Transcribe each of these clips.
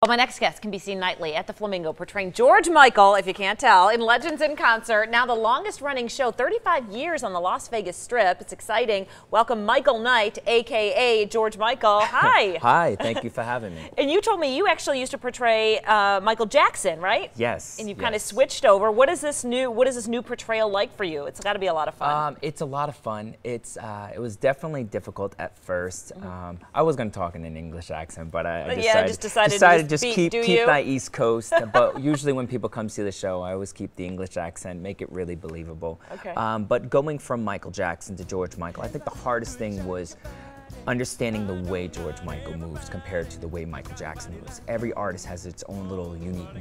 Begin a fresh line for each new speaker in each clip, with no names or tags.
Well, my next guest can be seen nightly at the Flamingo portraying George Michael, if you can't tell, in Legends in Concert. Now the longest running show, 35 years on the Las Vegas Strip. It's exciting. Welcome Michael Knight, a.k.a. George Michael. Hi.
Hi, thank you for having me.
And you told me you actually used to portray Michael Jackson, right?
Yes.
And you kind of switched over. What is this new portrayal like for you? It's got to be a lot of fun.
It's a lot of fun. It was definitely difficult at first. I was going to talk in an English accent, but I decided to keep my East Coast. But usually when people come see the show, I always keep the English accent, make it really believable.
Okay.
But going from Michael Jackson to George Michael, I think the hardest thing was understanding the way George Michael moves compared to the way Michael Jackson moves. Every artist has its own little unique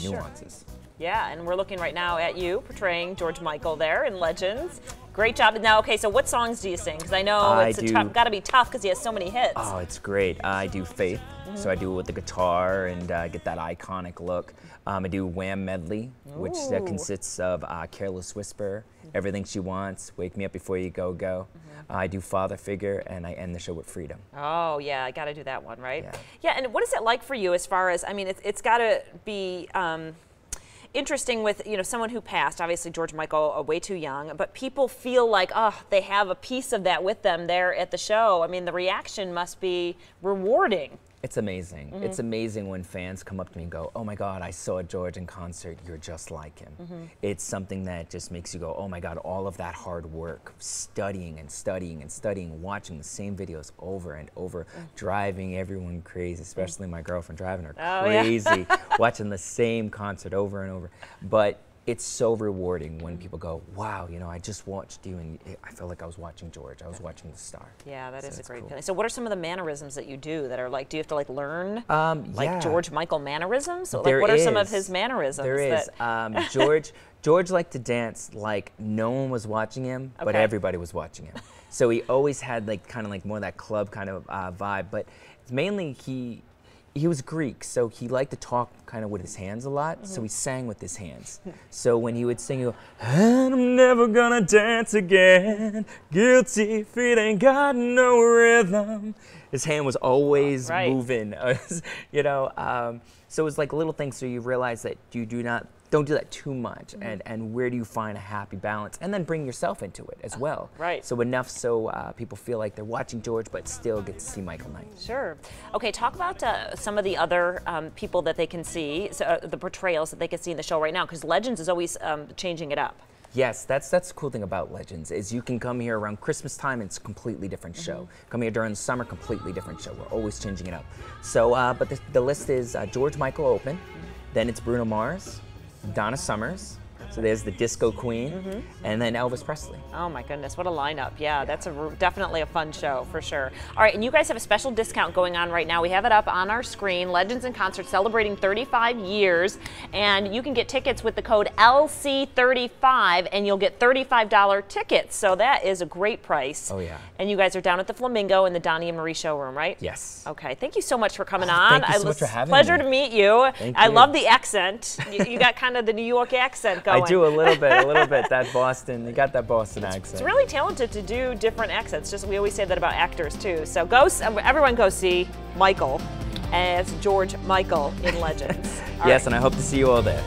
nuances.
Yeah, and we're looking right now at you portraying George Michael there in Legends. Great job. Now, okay, so what songs do you sing? Because I know it's got to be tough because he has so many hits.
Oh, it's great. I do Faith, so I do it with the guitar and get that iconic look. I do Wham medley, which consists of Careless Whisper, Everything She Wants, Wake Me Up Before You Go Go. I do Father Figure, and I end the show with Freedom.
Oh, yeah, I got to do that one, right?
Yeah.
Yeah, and what is it like for you as far as, I mean, it's got to be interesting with, you know, someone who passed, obviously George Michael, way too young, but people feel like, oh, they have a piece of that with them there at the show. I mean, the reaction must be rewarding.
It's amazing. It's amazing when fans come up to me and go, oh my God, I saw George in concert, you're just like him. It's something that just makes you go, oh my God, all of that hard work, studying and studying and studying, watching the same videos over and over, driving everyone crazy, especially my girlfriend, driving her crazy, watching the same concert over and over. But it's so rewarding when people go, wow, you know, I just watched you and I felt like I was watching George. I was watching the star.
Yeah, that is a great
cool
feeling. So what are some of the mannerisms that you do that are like, do you have to like learn
yeah.
George Michael mannerisms? So like, what are some of his mannerisms?
There is. George liked to dance like no one was watching him, but everybody was watching him. So he always had like kind of like more of that club kind of vibe, but mainly he was Greek, so he liked to talk kind of with his hands a lot, so he sang with his hands. So when he would sing, he'd go, and I'm never gonna dance again, guilty feet ain't got no rhythm. His hand was always moving, you know. So it was like little things, so you realize that you don't do that too much, and where do you find a happy balance, and then bring yourself into it as well.
Right.
So enough so people feel like they're watching George, but still get to see Michael Knight.
Sure. Okay, talk about some of the other people that they can see, so, the portrayals that they can see in the show right now, because Legends is always changing it up.
Yes, that's the cool thing about Legends is you can come here around Christmas time and it's a completely different show. Come here during the summer, completely different show. We're always changing it up. So, but the list is George Michael open, then it's Bruno Mars, Donna Summers, so there's the Disco Queen, and then Elvis Presley. Oh
my goodness, what a lineup. Yeah, that's definitely a fun show for sure. All right, and you guys have a special discount going on right now. We have it up on our screen, Legends in Concert celebrating 35 years, and you can get tickets with the code LC35 and you'll get $35 tickets. So that is a great price.
Oh yeah.
And you guys are down at the Flamingo in the Donnie and Marie showroom, right?
Yes.
Okay, thank you so much for coming on.
Thank you so much for having me.
Pleasure to meet you.
Thank
I
you.
love the accent. You got kind of the New York accent going.
I do a little bit, that Boston, you got that Boston accent.
It's really talented to do different accents. Just we always say that about actors too. So everyone go see Michael as George Michael in Legends.
Yes, and I hope to see you all there.